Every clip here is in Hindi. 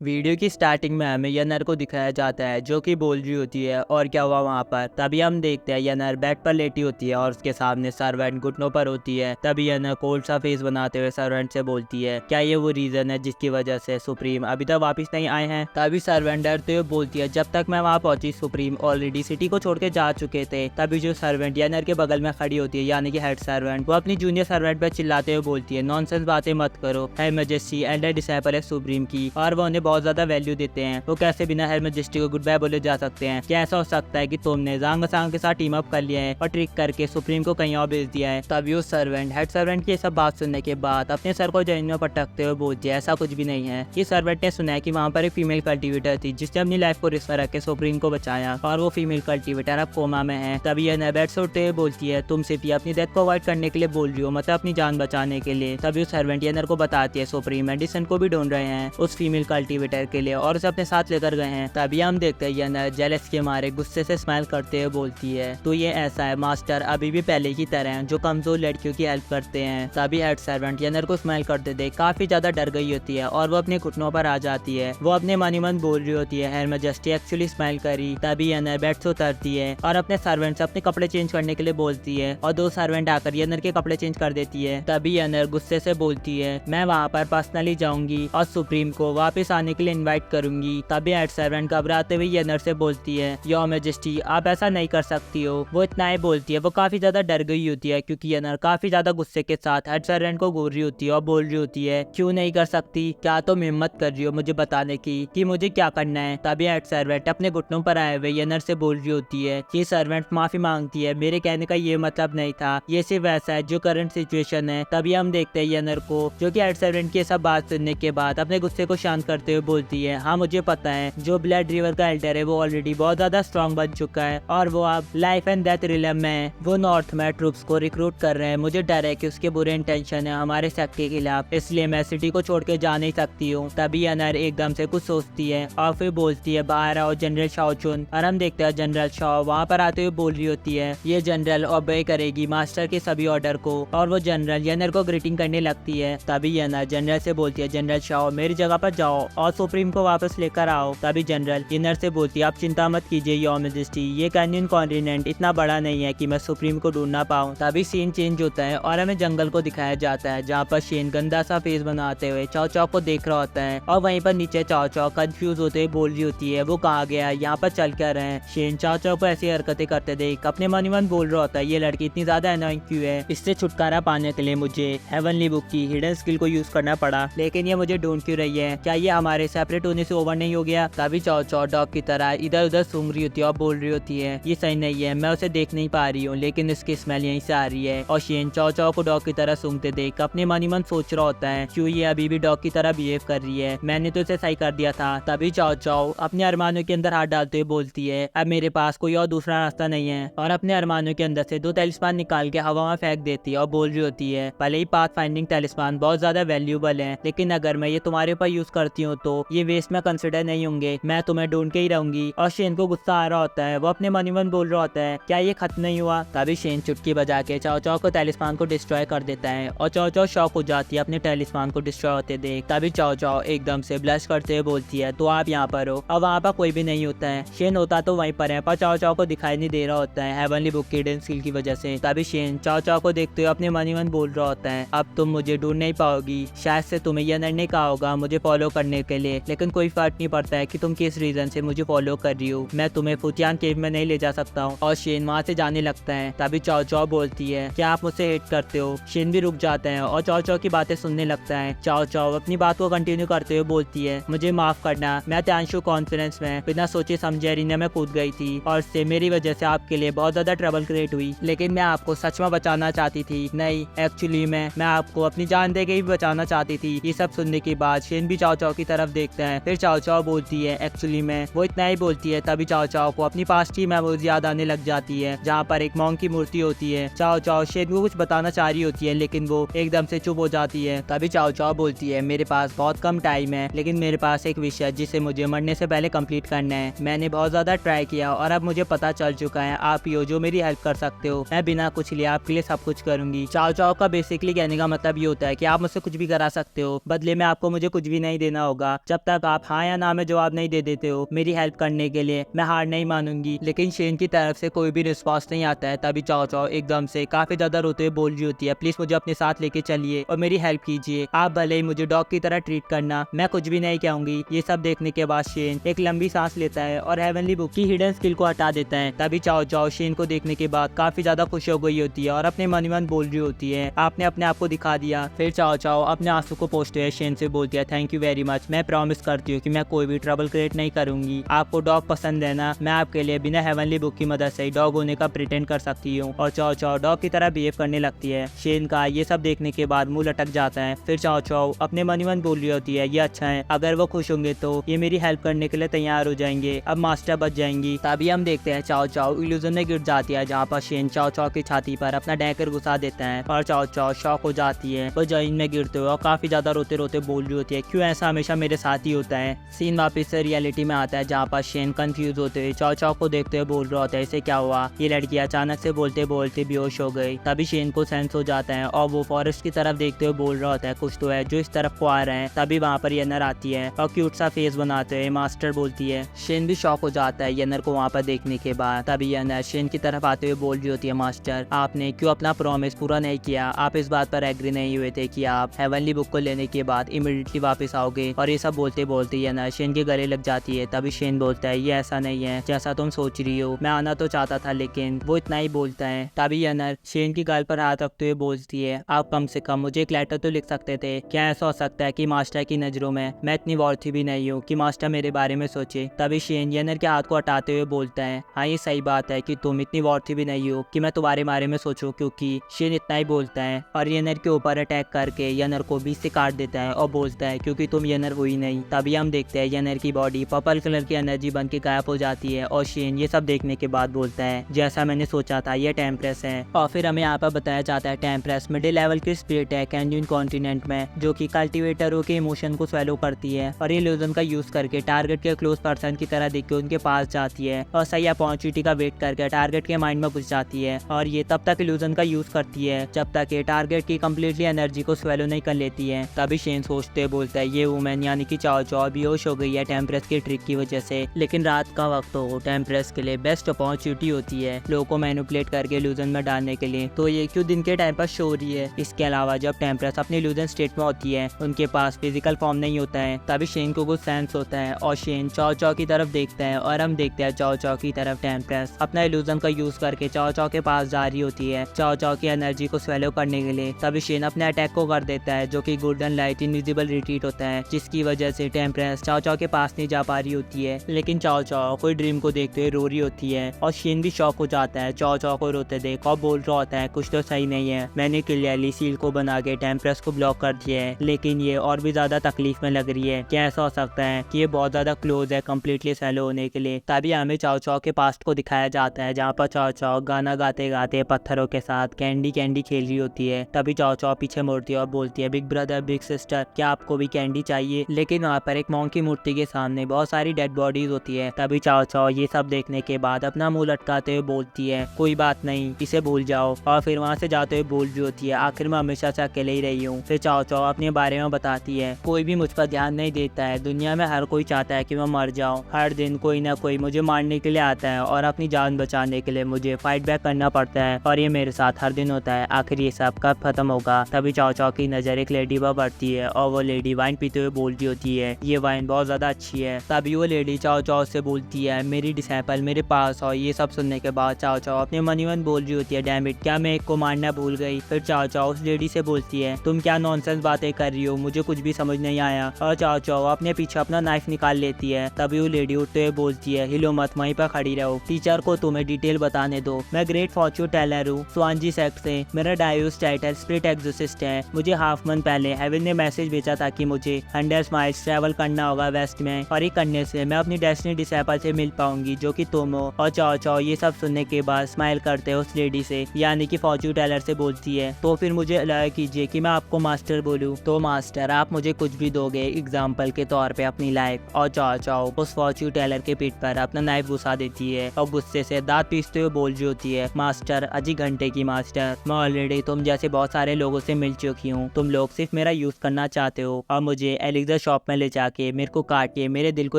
वीडियो की स्टार्टिंग में हमें यनर को दिखाया जाता है जो कि बोल रही होती है और क्या हुआ वहाँ पर। तभी हम देखते हैं यनर बेड पर लेटी होती है और उसके सामने सर्वेंट घुटनों पर होती है। तभी यनर कोल्ड सा फेस बनाते हुए सर्वेंट से बोलती है, क्या ये वो रीजन है जिसकी वजह से सुप्रीम अभी तक वापस नहीं आए हैं। तभी सर्वेंट डरते हुए बोलती है, जब तक मैं वहाँ पहुंची सुप्रीम ऑलरेडी सिटी को छोड़ के जा चुके थे। तभी जो सर्वेंट यनर के बगल में खड़ी होती है यानी कि हेड सर्वेंट, वो अपनी जूनियर सर्वेंट पर चिल्लाते हुए बोलती है, नॉनसेंस बातें मत करो, है मैजेस्टी एंड डिसाइपल है सुप्रीम की और वो उन्हें बहुत ज्यादा वैल्यू देते हैं। वो कैसे बिना हर मैजेस्टी को गुड बाय बोले जा सकते हैं। क्या ऐसा हो सकता है कि तुमने जांग सांग के साथ टीम अप कर लिया है और ट्रिक करके सुप्रीम को कहीं और भेज दिया है। तभी उस सर्वेंट हेड सर्वेंट की सब बात सुनने के बाद अपने सर को जमीन में पटकते हुए बोलती है, ऐसा कुछ भी नहीं है। ये सर्वेंट ने सुना है कि वहाँ पर एक फीमेल कल्टिवेटर थी जिसने अपनी लाइफ को रिस्क में रख के सुप्रीम को बचाया और वो फीमेल कल्टिवेटर अब कोमा में है। तभी यह बेड से उठते हुए बोलती है, तुम सिर्फ अपनी डेथ को अवॉइड करने के लिए बोल रही हो, मतलब अपनी जान बचाने के लिए। तभी उस सर्वेंट यनर को बताती है सुप्रीम मेडिसिन को भी ढूंढ रहे हैं उस फीमेल कल्टिवेटर के लिए और उसे अपने साथ लेकर गए हैं। तभी हम देखते हैं यनर जेलस के मारे गुस्से से स्माइल करते हुए बोलती है, तो ये ऐसा है मास्टर अभी भी पहले की तरह हैं जो कमजोर लड़कियों की हेल्प करते हैं। तभी हेड सर्वेंट यनर को स्माइल करते देख काफी ज्यादा डर गई होती है और वो अपने घुटनों पर आ जाती है। वो अपने मन ही मन बोल रही होती है, हर मैजेस्टी एक्चुअली स्माइल करी। तभी यनर बेड से उतरती है और अपने सर्वेंट से अपने कपड़े चेंज करने के लिए बोलती है और दो सर्वेंट आकर यनर के कपड़े चेंज कर देती है। तभी यनर गुस्से से बोलती है, मैं वहाँ पर पर्सनली जाऊंगी और सुप्रीम को वापस आने के लिए इन्वाइट करूंगी। तभी हेड सर्वेंट घबराते हुए यनर से बोलती है, योर मैजेस्टी आप ऐसा नहीं कर सकती हो। वो इतना ही बोलती है, वो काफी ज्यादा डर गई होती है क्योंकि यनर काफी ज्यादा गुस्से के साथ हेड सर्वेंट को घूर रही होती है और बोल रही होती है, क्यों नहीं कर सकती, क्या तुम हिम्मत कर रही हो मुझे बताने की कि मुझे क्या करना है। तभी हेड सर्वेंट अपने घुटनों पर आए हुए यनर से बोल रही होती है कि सर्वेंट माफी मांगती है, मेरे कहने का ये मतलब नहीं था, ये सिर्फ वैसा है जो करंट सिचुएशन है। तभी हम देखते हैं यनर को जो कि हेड सर्वेंट की सब बात सुनने के बाद अपने गुस्से को शांत करते हुए बोलती है, हाँ मुझे पता है जो ब्लड रिवर का एल्डर है वो ऑलरेडी बहुत ज्यादा स्ट्रॉन्ग बन चुका है और वो अब लाइफ एंड डेथ रिलम में है। वो नॉर्थ में ट्रूप्स को रिक्रूट कर रहे हैं। मुझे डर है कि उसके बुरे इंटेंशन है हमारे सेक्ट के खिलाफ, इसलिए मैं सिटी को छोड़ के जा नहीं सकती हूँ। तभी यनर एकदम से कुछ सोचती है और फिर बोलती है, बाहर आओ जनरल शाओचुन। और हम देखते हैं जनरल शाओ वहाँ पर आते हुए बोल रही होती है, ये जनरल ओबे करेगी मास्टर के सभी ऑर्डर को और वो जनरल यनर को ग्रीटिंग करने लगती है। तभी यनर जनरल से बोलती है, जनरल शाओ मेरी जगह पर जाओ और सुप्रीम को वापस लेकर आओ। तभी जनरल यनर से बोलती है, आप चिंता मत कीजिए योर मैजेस्टी, ये कैनियन कॉन्टिनेंट इतना बड़ा नहीं है कि मैं सुप्रीम को ढूंढ ना पाऊँ। तभी सीन चेंज होता है और हमें जंगल को दिखाया जाता है जहाँ पर शेन गंदा सा फेस बनाते हुए चाओ चाओ को देख रहा होता है और वहीं पर नीचे चाओ चाओ कंफ्यूज होते हुए बोल रही होती है, वो कहाँ गया, यहाँ पर चल कर रहे हैं। शेन चाओ चाओ को ऐसी हरकतें करते देख अपने मन ही मन बोल रहा होता है, ये लड़की इतनी ज्यादा एनोइंग क्यों है, इससे छुटकारा पाने के लिए मुझे हेवनली बुक की हिडन स्किल को यूज करना पड़ा, लेकिन ये मुझे ढूंढ क्यों रही है, क्या ये हमारे सेपरेट होने से ओवर नहीं हो गया। तभी चाओ चाओ डॉग की तरह इधर उधर सूंघ रही होती है और बोल रही होती है, ये सही नहीं है, मैं उसे देख नहीं पा रही हूँ लेकिन इसकी स्मेल यहीं से आ रही है। और शेन चाओ चाओ को डॉग की तरह सूंघते देख अपने मन ही मन सोच रहा होता है, क्यों ये अभी भी डॉग की तरह बिहेव कर रही है, मैंने तो इसे सही कर दिया था। तभी चाओ चाओ अपने अरमानों के अंदर हाथ डालते हुए बोलती है, अब मेरे पास कोई और दूसरा रास्ता नहीं है और अपने अरमानों के अंदर से दो टेलिस्मान निकाल के हवा में फेंक देती है और बोल रही होती है, भले ही पाथ फाइंडिंग टेलिस्मान बहुत ज्यादा वैल्यूएबल है लेकिन अगर मैं ये तुम्हारे ऊपर यूज करती हूँ तो ये वेस्ट में कंसिडर नहीं होंगे, मैं तुम्हें ढूंढ के ही रहूंगी। और शेन को गुस्सा आ रहा होता है, वो अपने मन ही मन बोल रहा होता है, क्या ये खत्म नहीं हुआ। तभी शेन चुटकी बजा के चाओ चाओ को टेलिस्मान को डिस्ट्रॉय कर देता है और चाओ चाओ शॉक हो जाती है अपने टेलिस्मान को डिस्ट्रॉय होते देख। तभी चाओ चाओ एकदम से ब्लश करते हुए बोलती है, तो आप यहाँ पर हो और वहाँ पर कोई भी नहीं होता है। शेन होता तो वहीं पर है पर चाओ चाओ को दिखाई नहीं दे रहा होता है हेवनली बुक की हिडन स्किल की वजह से। तभी शेन चाओ चाओ को देखते हुए अपने मन ही मन बोल रहा होता है, अब तुम मुझे ढूंढ नहीं पाओगी, शायद से तुम्हें यह निर्णय कहा होगा मुझे फॉलो करने के लिए, लेकिन कोई फर्क नहीं पड़ता है कि तुम किस रीजन से मुझे फॉलो कर रही हो, मैं तुम्हें फुटियान केव में नहीं ले जा सकता हूँ। और शेन वहाँ से जाने लगता है। तभी चाओ चाओ बोलती है, क्या आप मुझसे हेट करते हो। शेन भी रुक जाता है और चाओ चाओ की बातें सुनने लगता है। चाओ चाओ अपनी बात को कंटिन्यू करते हुए बोलती है, मुझे माफ करना, मैं त्यांशु कॉन्फ्रेंस में बिना सोचे समझे एरिना में कूद गई थी और इससे मेरी वजह से आपके लिए बहुत ज्यादा ट्रबल क्रिएट हुई, लेकिन मैं आपको सच में बचाना चाहती थी, नहीं एक्चुअली मैं आपको अपनी जान दे के ही बचाना चाहती थी। ये सब सुनने के बाद शेन भी चाओ चाओ की तरफ देखता है। फिर चाओ चाओ बोलती है, एक्चुअली मैं, वो इतना ही बोलती है। तभी चाओ चाओ को अपनी पास्ट की मेमोरीज याद आने लग जाती है जहाँ पर एक मॉन्क की मूर्ति होती है। चाओ चाओ शेन को कुछ बताना चाह रही होती है लेकिन वो एकदम से चुप हो जाती है। तभी चाओ चाओ बोलती है, मेरे पास बहुत कम टाइम है लेकिन मेरे पास एक विषय जिसे मुझे मरने से पहले कंप्लीट करना है। मैंने बहुत ज्यादा ट्राई किया और अब मुझे पता चल चुका है आप ही हो जो मेरी हेल्प कर सकते हो, मैं बिना कुछ लिए आपके लिए सब कुछ करूंगी। चाओ चाओ का बेसिकली कहने का मतलब ये होता है कि आप मुझसे कुछ भी करा सकते हो, बदले में आपको मुझे कुछ भी नहीं देना होगा, था। जब तक आप हाँ या ना में जवाब नहीं दे देते हो मेरी हेल्प करने के लिए, मैं हार नहीं मानूंगी। लेकिन शेन की तरफ से कोई भी रिस्पॉन्स नहीं आता है। तभी चाओ चाओ एकदम से काफी ज्यादा रोते हुए बोल रही होती है, प्लीज मुझे अपने साथ लेके चलिए और मेरी हेल्प कीजिए। आप भले ही मुझे डॉग की तरह ट्रीट करना, मैं कुछ भी नहीं कहूंगी। ये सब देखने के बाद शेन एक लंबी सांस लेता है और हेवनली बुक की हिडन स्किल को हटा देता है। तभी चाओ चाओ शेन को देखने के बाद काफी ज्यादा खुश हो गई होती है और अपने मन ही मन बोल रही होती है, आपने अपने आप को दिखा दिया। फिर चाओ चाओ अपने आंसू को पोंछते हुए शेन से बोलती है, थैंक यू वेरी मच, मैं प्रॉमिस करती हूँ कि मैं कोई भी ट्रबल क्रिएट नहीं करूंगी। आपको डॉग पसंद है ना, मैं आपके लिए बिना हेवनली बुक की मदद से डॉग होने का प्रिटेंड कर सकती हूँ। और चाओ चाओ डॉग की तरह बिहेव करने लगती है। शेन का ये सब देखने के बाद मुंह लटक जाता है। फिर चाओ चाओ अपने मन ही मन बोल रही होती है, ये अच्छा है, अगर वो खुश होंगे तो ये मेरी हेल्प करने के लिए तैयार हो जाएंगे, अब मास्टर बच जाएंगी। तभी हम देखते हैं चाओ चाओ इल्यूजन में गिर जाती है, जहाँ पर शेन चाओ चाओ की छाती पर अपना डैकर घुसा देता है और चाओ चाओ शॉक हो जाती है। वो जमीन में गिरते हुए और काफी ज्यादा रोते रोते बोल रही होती है, क्यों ऐसा हमेशा मेरे साथ ही होता है। सीन वापस से रियलिटी में आता है, जहाँ पर शेन कंफ्यूज होते हुए चाओ चाओ को देखते हुए बोल रहा होता है, इसे क्या हुआ। ये लड़की अचानक से बोलते बोलते बेहोश हो गई। तभी शेन को सेंस हो जाता है और वो फॉरेस्ट की तरफ देखते हुए बोल रहा होता है, कुछ तो है जो इस तरफ को आ रहे हैं। तभी वहाँ पर येनर आती है और क्यूट सा फेस बनाते हुए मास्टर बोलती है। शेन भी शॉक हो जाता है येनर को वहाँ पर देखने के बाद। तभी येनर शेन की तरफ आते हुए बोल रही होती है, मास्टर आपने क्यों अपना प्रॉमिस पूरा नहीं किया, आप इस बात पर एग्री नहीं हुए थे कि आप हेवनली बुक को लेने के बाद इमीडिएटली वापस आओगे। और ये सब बोलते बोलते येनर शेन के गले लग जाती है। तभी शेन बोलता है, ये ऐसा नहीं है जैसा तुम सोच रही हो, मैं आना तो चाहता था लेकिन वो इतना ही बोलता है। तभी येनर शेन की गाल पर हाथ रखते हुए बोलती है, आप कम से कम मुझे एक लेटर तो लिख सकते थे। क्या ऐसा हो सकता है कि मास्टर की नजरों में मैं इतनी वॉर्थी भी नहीं हूँ कि मास्टर मेरे बारे में सोचे। तभी शेन येनर के हाथ को हटाते हुए बोलता है, हाँ ये सही बात है कि तुम इतनी वॉर्थी भी नहीं हो कि मैं तुम्हारे बारे में सोचूं, क्योंकि शेन इतना ही बोलता है और येनर के ऊपर अटैक करके येनर को बीच से काट देता है और बोलता है, क्योंकि तुम येनर हो ही नहीं। तभी हम देखते हैं येनर की बॉडी पर्पल कलर की एनर्जी बन के गायब हो जाती है और शेन ये सब देखने के बाद बोलता है, जैसा मैंने सोचा था ये टेम्परेस है। और फिर हमें यहाँ पर बताया जाता है टेम्परेस मिडिल लेवल की स्पिरिट है कैंडियन कॉन्टिनेंट में, जो कि कल्टिवेटरों के इमोशन को स्वेलो करती है और ये इल्यूजन का यूज करके टारगेट के क्लोज पर्सन की तरह देख के उनके पास जाती है और सही अपॉर्चुनिटी का वेट करके टारगेट के माइंड में घुस जाती है। और ये तब तक इल्यूजन का यूज करती है जब तक ये टारगेट की कम्प्लीटली एनर्जी को स्वेलो नहीं कर लेती है। तभी शेन सोचते बोलता है, ये वुमेन यानी कि चाओ चाओ बेहोश हो गई है टेम्परेस की ट्रिक की वजह से, लेकिन रात का वक्त हो टेम्परेस के लिए बेस्ट अपॉर्चुनिटी होती है लोगों को मैनिपुलेट करके इल्यूजन में डालने के लिए, तो ये क्यों दिन के टाइम पर शो हो रही है। इसके अलावा जब टेम्परेस अपनी इल्यूजन स्टेट में होती है उनके पास फिजिकल फॉर्म नहीं होता है। तभी शेन को कुछ सेंस होता है और शेन चाओ चाओ की तरफ देखता है और हम देखते हैं चाओ चाओ की तरफ टेम्परेस अपना इल्यूजन का यूज करके चाओ चाओ के पास जा रही होती है चाओ चाओ की एनर्जी को स्वेलो करने के लिए। तभी शेन अपने अटैक को कर देता है जो कि गोल्डन लाइट इनविजिबल रिट्रीट होता है, जिसकी वजह से टेम्परेस चाओ चाओ के पास नहीं जा पा रही होती है। लेकिन चाओ चाओ कोई ड्रीम को देखते हुए रो रही होती है और शेन भी शॉक हो जाता है चाओ चाओ को रोते देख और बोल रहा होता है, कुछ तो सही नहीं है, मैंने क्लियरली सील को बना के टेम्परेस को ब्लॉक कर दिया है लेकिन ये और भी ज्यादा तकलीफ में लग रही है। क्या ऐसा हो सकता है कि ये बहुत ज्यादा क्लोज है कम्प्लीटली सेलो होने के लिए। तभी हमें चाओ चाओ के पास्ट को दिखाया जाता है जहाँ पर चाओ चाओ गाना गाते गाते पत्थरों के साथ कैंडी कैंडी खेल रही होती है। तभी चाओ चाओ पीछे मुड़ती है और बोलती है, बिग ब्रदर बिग सिस्टर क्या आपको भी कैंडी चाहिए। लेकिन वहाँ पर एक मॉन्क की मूर्ति के सामने बहुत सारी डेड बॉडीज होती है। तभी चाओ चाओ ये सब देखने के बाद अपना मुंह लटकाते हुए बोलती है, कोई बात नहीं इसे भूल जाओ। और फिर वहाँ से जाते हुए बोल रही होती है, आखिर मैं हमेशा से अकेले ही रही हूँ। फिर चाओ चाओ अपने बारे में बताती है, कोई भी मुझ पर ध्यान नहीं देता है, दुनिया में हर कोई चाहता है कि मैं मर जाऊँ, हर दिन कोई ना कोई मुझे मारने के लिए आता है और अपनी जान बचाने के लिए मुझे फाइट बैक करना पड़ता है और ये मेरे साथ हर दिन होता है, आखिर ये सब कब खत्म होगा। तभी चाओ चाओ की नजर एक लेडी पर पड़ती है और वो लेडी वाइन पीते हुए बोल रही होती है, ये वाइन बहुत ज्यादा अच्छी है। तभी वो लेडी चाओ चाओ से बोलती है, मेरी डिसाइपल मेरे पास और ये सब सुनने के बाद चाओ चाओ अपने मन ही मन बोल रही होती है, डैम इट क्या मैं एक को मारना भूल गई। फिर चाओ चाओ उस लेडी से बोलती है, तुम क्या नॉनसेंस बातें कर रही हो, मुझे कुछ भी समझ नहीं आया। और चाओ चाओ अपने पीछे अपना नाइफ निकाल लेती है। तभी वो लेडी उठते हुए बोलती है, हिलो मत, वहीं पर खड़ी रहो, टीचर को तुम्हें डिटेल बताने दो, मैं ग्रेट फॉर्च्यून टेलर हूँ स्वांजी सेक्ट से, मेरा डायोस टाइटल स्पिरिट एग्जोसिस्ट है। मुझे हाफ मंथ पहले हेवन ने मैसेज भेजा था कि मुझे 100 माइल्स ट्रैवल करना होगा वेस्ट में और ये करने से मैं अपनी डेस्टिनी डिसाइपल से मिल पाऊंगी जो कि तुम हो। और चाओ चाओ ये सब सुनने के बाद स्माइल करते हो उस लेडी से यानी कि फॉर्च्यून टेलर से बोलती है, तो फिर मुझे अलाउ कीजिए कि मैं आपको मास्टर बोलूं। तो मास्टर आप मुझे कुछ भी दोगे एग्जाम्पल के तौर पे अपनी लाइफ। और चाओ चाओ उस फॉर्च्यून टेलर के पीठ पर अपना नाइफ घुसा देती है और गुस्से से दांत पीसते हुए बोल रही होती है, मास्टर अजी घंटे की मास्टर, मैं ऑलरेडी तुम जैसे बहुत सारे लोगों से मिल चुकी हूँ, तुम लोग सिर्फ मेरा यूज करना चाहते हो और मुझे एलिक्सर एलेक्सा शॉप में ले जाके मेरे को काट के मेरे दिल को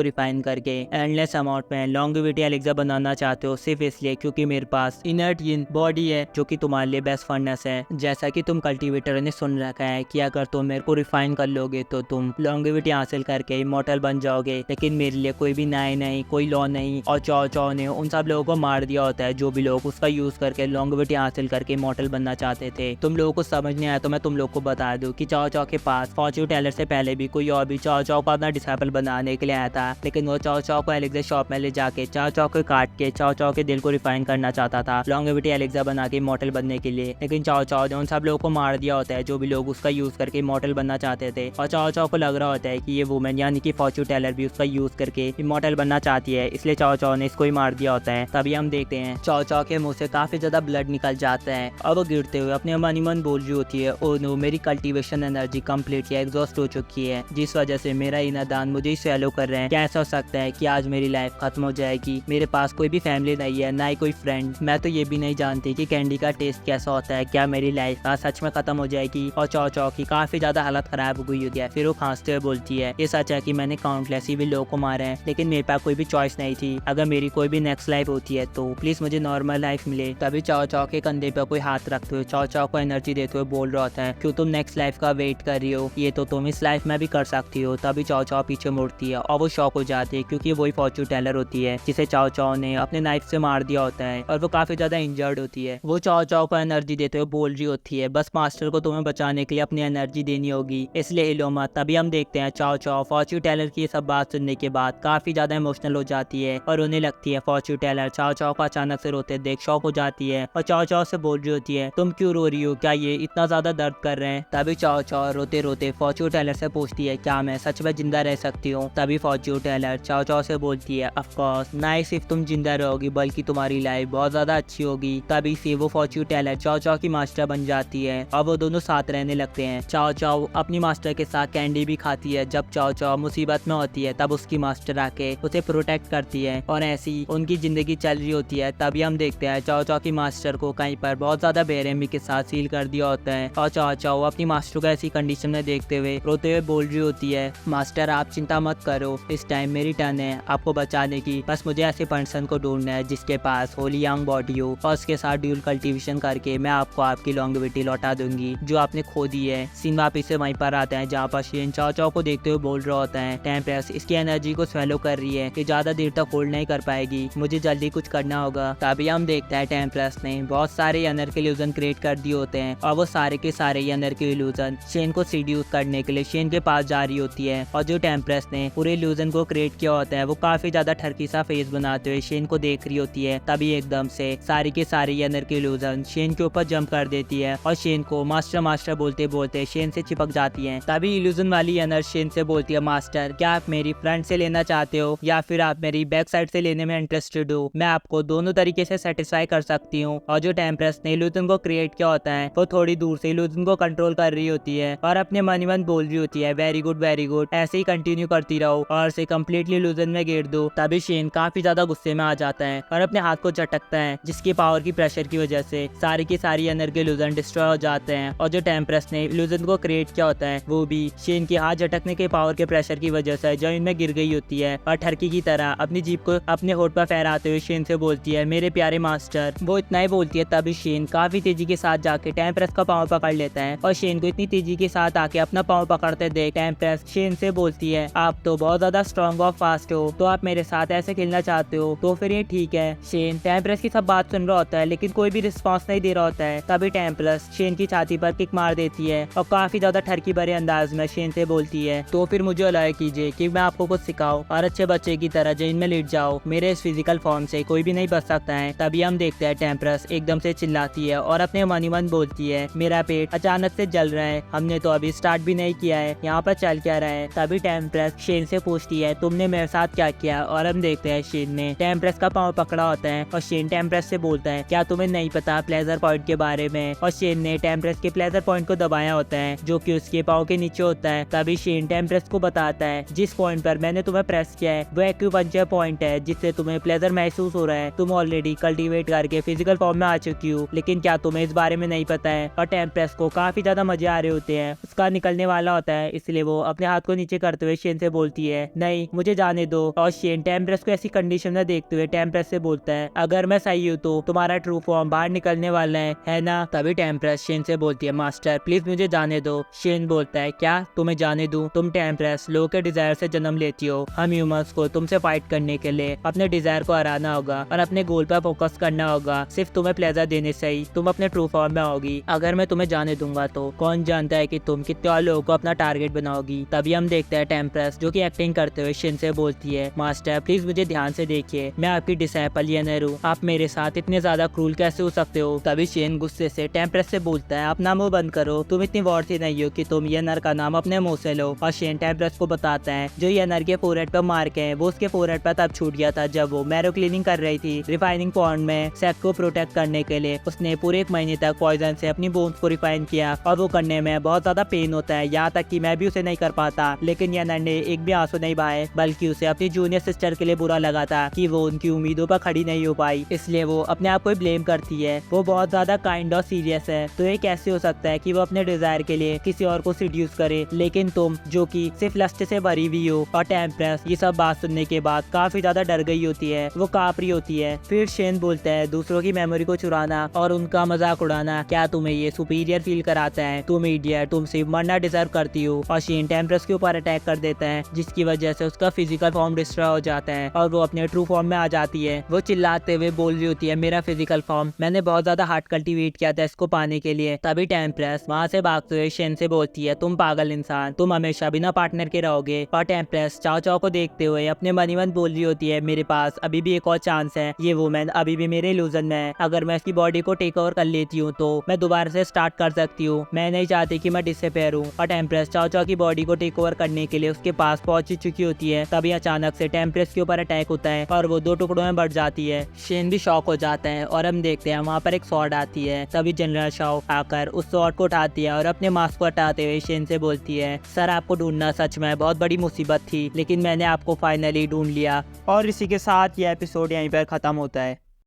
रिफाइन करके एंडलेस अमाउंट में लॉन्गेविटी एलेक्सा बनाना चाहते हो सिर्फ इसलिए क्योंकि मेरे पास इनर्ट बॉडी है जो कि तुम्हारे लिए बेस्ट फर्नेस है। जैसा कि तुम कल्टीवेटर ने सुन रखा है कि अगर तुम मेरे को रिफाइन कर लोगे तो तुम लॉन्गेविटी हासिल करके इमॉर्टल बन जाओगे, लेकिन मेरे लिए कोई भी न्याय नहीं, कोई लॉ नहीं। और चाओ चाओ ने उन सब लोगों को मार दिया होता है जो भी लोग उसका यूज करके लॉन्गेविटी हासिल करके इमॉर्टल बनना चाहते थे। तुम लोगों को समझ नहीं आया तो मैं तुम लोग को बता दूं कि चाओ चाओ के पास फॉर्च्यून टेलर से पहले भी कोई और भी चाओ चाओ को अपना डिसाइपल बनाने के लिए आया था, लेकिन वो चाओ चाओ को एलेक्सा शॉप में ले जाके चाओ चाओ को काट के चाओ चाओ के दिल को रिफाइन करना चाहता था लॉन्गेविटी एलेक्सा बना के इमॉर्टल बनने के लिए। लेकिन चाओ चाओ ने उन सब लोगों को मार दिया होता है जो भी लोग उसका यूज करके इमॉर्टल बनना चाहते थे। और चाओ चाओ को लग रहा होता है कि ये वुमेन यानी कि फॉर्च्यून टेलर भी उसका यूज करके इमॉर्टल बनना चाहती है, इसलिए चाओ चाओ ने इसको ही मार दिया होता है। तभी हम देखते हैं चाओ चाओ के मुंह से काफी ज्यादा ब्लड निकल जाता है और वो गिरते हुए अपने मन ही मन बोल रही होती है, ओ नो, मेरी कल्टीवेशन एनर्जी कम्प्लीटली एग्जॉस्ट हो चुकी है जिस वजह से मेरा इनर दान मुझे ही स्वेलो कर रहे हैं। क्या ऐसा हो सकता है कि आज मेरी लाइफ खत्म हो जाएगी? मेरे पास कोई भी फैमिली नहीं है, ना ही कोई फ्रेंड। मैं तो ये भी नहीं जानती कि कैंडी का टेस्ट कैसा होता है। क्या मेरी लाइफ आज सच में खत्म हो जाएगी? और चाओ चाओ की काफी ज्यादा हालत खराब हो गई होती है। फिर वो खांसते हुए बोलती है, ये सच है कि मैंने काउंटलेस ही भी लोगों को मारा है, लेकिन मेरे पास कोई भी चॉइस नहीं थी। अगर मेरी कोई भी नेक्स्ट लाइफ होती है तो प्लीज मुझे नॉर्मल लाइफ मिले। तभी चाओ चाओ के कंधे पर कोई हाथ रखते हुए चाओ चाओ को एनर्जी देते हुए बोल रहा होता है, क्यों तुम नेक्स्ट लाइफ का वेट कर रही हो? ये तो तुम इस लाइफ में भी कर सकती हो। तभी चाओ चाओ पीछे मुड़ती है और वो शॉक हो जाती है क्योंकि वही फॉर्च्यून टेलर होती है जिसे चाओ चाओ ने अपने नाइफ से मार दिया होता है और वो काफी ज्यादा इंजर्ड होती है। वो चाओ चाओ को एनर्जी देते हुए बोल रही होती है, बस मास्टर को तुम्हें बचाने के लिए अपनी एनर्जी देनी होगी, इसलिए हिलो मत। तभी हम देखते हैं चाओ चाओ फॉर्च्यून टेलर की सब बात सुनने के बाद काफी ज्यादा इमोशनल हो जाती है और उन्हें लगती है फॉर्च्यून टेलर चाओ चाओ को अचानक से रोते देख शॉक हो जाती है और चाओ चाओ से बोल रही होती है, तुम क्यों रो रही हो? क्या ये इतना ज्यादा दर्द कर रहे हैं? तभी चाओ चाओ रोते रोते फॉर्च्यून टेलर से पूछती है, क्या मैं सच में जिंदा रह सकती हूँ? तभी फॉर्च्यून टेलर चाओ चाओ से बोलती है, ऑफ कोर्स, ना सिर्फ तुम जिंदा रहोगी बल्कि तुम्हारी लाइफ बहुत ज्यादा अच्छी होगी। तभी से वो फॉर्च्यून टेलर चाओ चाओ की मास्टर बन जाती है और वो दोनों साथ रहने लगते हैं। चाओ चाओ अपनी मास्टर के साथ कैंडी भी खाती है। जब चाओ चाओ मुसीबत में होती है तब उसकी मास्टर आके उसे प्रोटेक्ट करती है और ऐसी उनकी जिंदगी चल रही होती है। तभी हम देखते हैं चाओ चाओ की मास्टर को कहीं पर बहुत ज्यादा बेरहमी के साथ सील कर दिया होता है और चाओ चाओ अपनी मास्टर को ऐसी कंडीशन में देखते हुए रोते हुए बोल रही होती है, मास्टर आप चिंता मत करो, इस टाइम मेरी टर्न है आपको बचाने की। बस मुझे ऐसे पर्सन को ढूंढना है जिसके पास होली यंग बॉडी हो और उसके साथ ड्यूल कल्टीवेशन करके मैं आपको आपकी लॉन्गेविटी लौटा दूंगी जो आपने खो दी है। सीन वापिस से वहीं पर आते हैं जहाँ पर शेन चाओ चाओ को देखते हुए बोल रहा होता है, टेम्परेस इसकी एनर्जी को स्वेलो कर रही है कि ज्यादा देर तक होल्ड नहीं कर पाएगी, मुझे जल्दी कुछ करना होगा। तभी हम देखते हैं टेम्परेस ने बहुत सारे एनर के इल्यूजन क्रिएट कर दिए होते हैं और वो सारे के सारे एनर के इल्यूजन शेन को सीड्यूस करने के लिए शेन के पास जा रही होती है। और जो टेम्परेस ने पूरे इल्यूजन को क्रिएट किया होता है वो काफी ज्यादा ठरकी सा फेस बनाते हुए शेन को देख रही होती है। तभी एकदम से सारी के सारी एनर के इल्यूजन शेन के ऊपर जंप कर देती है और शेन को मास्टर मास्टर बोलते बोलते शेन से चिपक जाती है। तभी इल्यूजन वाली एनर शेन से बोलती है, मास्टर क्या आप मेरी फ्रंट से लेना चाहते हो या फिर आप मेरी बैक साइड से लेने में इंटरेस्टेड हो? मैं आपको दोनों तरीके से सेटिस्फाई कर सकती हूँ। और जो टेम्परेस ने इल्यूजन को क्रिएट किया होता है वो थोड़ी दूर से इल्यूजन को कंट्रोल कर रही होती है और अपने मन ही मन बोल रही होती है, वेरी गुड, ऐसे ही कंटिन्यू करती रहो और इसे कम्प्लीटली इल्यूजन में घेर दो। तभी शेन काफी ज्यादा गुस्से में आ जाता है और अपने हाथ को झटकता है जिसकी पावर की प्रेशर की वजह से सारी की सारी एनर के इल्यूजन डिस्ट्रॉय हो जाते हैं। और जो टेम्परेस ने इल्यूजन को क्रिएट किया होता है वो भी शेन के हाथ झटकने के पावर के प्रेशर की वजह से जमीन में गिर गई होती है और ठरकी की तरह अपनी जीभ को अपने होठ पर फहराते हुए शेन से बोलती है, मेरे प्यारे मास्टर। वो इतना ही बोलती है तभी शेन काफी तेजी के साथ जाके टेम्परेस का पाँव पकड़ लेता है और शेन को इतनी तेजी के साथ आके अपना पाँव पकड़ते देख टेम्परेस शेन से बोलती है, आप तो बहुत ज्यादा स्ट्रॉन्ग और फास्ट हो, तो आप मेरे साथ ऐसे खेलना चाहते हो तो फिर ये ठीक है। शेन टेम्परेस की सब बात सुन रहा होता है लेकिन कोई भी रिस्पॉन्स नहीं दे रहा होता है। तभी टेम्परेस शेन की छाती पर किक मार देती है और काफी ज्यादा ठरकी भरे अंदाज में शेन से बोलती है, तो फिर मुझे अलाउ कीजिए कि मैं आपको कुछ सिखाऊं और अच्छे बच्चे की तरह जमीन में लेट जाओ, मेरे इस फिजिकल फॉर्म से कोई भी नहीं बच सकता है। तभी हम देखते हैं टेम्परेस एकदम से चिल्लाती है और अपने मन ही मन बोलती है, मेरा पेट अचानक से जल रहा है, हमने तो अभी स्टार्ट भी नहीं किया है, यहाँ पर चल क्या रहा है? तभी टेम्परेस शेन से पूछती है, तुमने मेरे साथ क्या किया? और हम देखते हैं शेन ने टेम्परेस का पाँव पकड़ा होता है और शेन टेम्परेस से बोलता है, क्या तुम्हें नहीं पता प्लेजर पॉइंट के बारे में? और शेन ने टेम्परेस के प्लेजर पॉइंट को दबाया होता है जो कि उसके पाँव के नीचे होता है। तभी शेन टेम्परेस को बताता है, जिस पॉइंट पर मैंने तुम्हें प्रेस किया है वो एक्यूपंक्चर पॉइंट है जिससे तुम्हें प्लेजर महसूस हो रहा है, तुम ऑलरेडी कल्टीवेट करके फिजिकल फॉर्म में आ चुकी हो, लेकिन क्या तुम्हें इस बारे में नहीं पता है? और टेम्परेस को काफी ज्यादा मजे आ रहे होते हैं, उसका निकलने वाला होता है इसलिए वो अपने हाथ को नीचे करते हुए शेन से बोलती है नहीं मुझे जाने दो। और शेन टेम्परेस को ऐसी कंडीशन में देखते हुए टेम्परेस से बोलता है अगर मैं सही हूँ तो तुम्हारा ट्रू फॉर्म बाहर निकलने वाला है ना। तभी टेम्परेस शेन से बोलती है मास्टर प्लीज मुझे जाने दो। शेन बोलता है क्या तुम्हें जाने दूं? तुम टेम्परेस लोगों के डिजायर से जन्म लेती हो। हम ह्यूमंस को तुमसे फाइट करने के लिए अपने डिजायर को हराना होगा और अपने गोल पर फोकस करना होगा। सिर्फ तुम्हें प्लेजर देने से ही तुम अपने ट्रू फॉर्म में आओगी। अगर मैं तुम्हें जाने दूंगा तो कौन जानता है कि तुम कितने और लोगों को अपना टारगेट बनाओगी। तभी हम देखते हैं टेम्परेस जो कि एक्टिंग करते हुए शेन से बोलती है मास्टर प्लीज मुझे ध्यान से देखिए, मैं आपकी डिसाइपल येनर हूँ, आप मेरे साथ इतने ज्यादा क्रूल कैसे हो सकते हो। तभी शेन गुस्से से टेम्परेस से बोलता है अपना मुंह बंद करो, तुम इतनी वॉर्थी नहीं हो कि तुम येनर का नाम अपने मुंह से लो। और शेन टेम्परेस को बताता है जो येनर के फोरहेड पर मार्क है वो उसके फोरहेड पर तब छूट गया था जब वो मैरो क्लीनिंग कर रही थी रिफाइनिंग पॉन्ड में। सेक को प्रोटेक्ट करने के लिए उसने पूरे 1 महीने तक पॉइजन से अपनी बोन्स को रिफाइन किया और वो करने में बहुत ज्यादा पेन होता है, यहाँ तक कि मैं भी उसे नहीं कर पाता। लेकिन येनर ने एक भी आंसू नहीं बहाए, बल्कि उसे अपनी जूनियर सिस्टर के लिए बुरा लगा था कि वो उनकी उम्मीदों पर खड़ी नहीं हो पाई, इसलिए वो अपने आप को ब्लेम करती है। वो बहुत ज्यादा काइंड और सीरियस है, तो ये कैसे हो सकता है कि वो अपने डिजायर के लिए किसी और को सीड्यूस करे, लेकिन तुम जो कि सिर्फ लस्ट से भरी हुई हो। और टेम्परेस ये सब बात सुनने के बाद काफी ज्यादा डर गई होती है, वो कांप रही होती है। फिर शेन बोलता है दूसरों की मेमोरी को चुराना और उनका मजाक उड़ाना क्या तुम्हें ये सुपीरियर फील कराता है? तुम इडियट, तुम सिर्फ मरना डिजर्व करती हो। और शेन टेम्परेस के ऊपर अटैक कर देता है जिसकी वजह से उसका फिजिकल फॉर्म डिस्ट्रॉय हो जाता है और वो अपने ट्रू फॉर्म में आ जाती है। वो चिल्लाते हुए बोल रही होती है मेरा फिजिकल फॉर्म, मैंने बहुत ज्यादा हार्ड कल्टीवेट किया था इसको पाने के लिए। तभी टेम्परेस वहाँ से भागते हुए शेन से बोलती है तुम पागल इंसान, तुम हमेशा बिना पार्टनर के रहोगे। और टेम्परेस चाओ चाओ को देखते हुए अपने मन ही मन बोल रही होती है मेरे पास अभी भी एक और चांस है, ये वुमेन अभी भी मेरे इल्यूजन में है, अगर मैं इसकी बॉडी को टेक ओवर कर लेती हूँ तो मैं दोबारा से स्टार्ट कर सकती हूँ, मैं नहीं चाहती कि मैं डिसअपेयर हूँ। और टेम्परेस चाओ चाओ की बॉडी को टेक ओवर करने के लिए उसके पास पहुंच चुकी होती है। तभी अचानक से टेम्परेस के ऊपर अटैक होता है और वो 2 टुकड़ों में बढ़ जाती है। शेन भी शॉक हो जाता है और हम देखते हैं वहाँ पर एक स्वॉर्ड आती है। तभी जनरल शाओ आकर उस स्वॉर्ड को उठाती है और अपने मास्क को हटाते हुए शेन से बोलती है सर आपको ढूंढना सच में बहुत बड़ी मुसीबत थी, लेकिन मैंने आपको फाइनली ढूंढ लिया। और इसी के साथ ये एपिसोड यहीं पर खत्म होता है।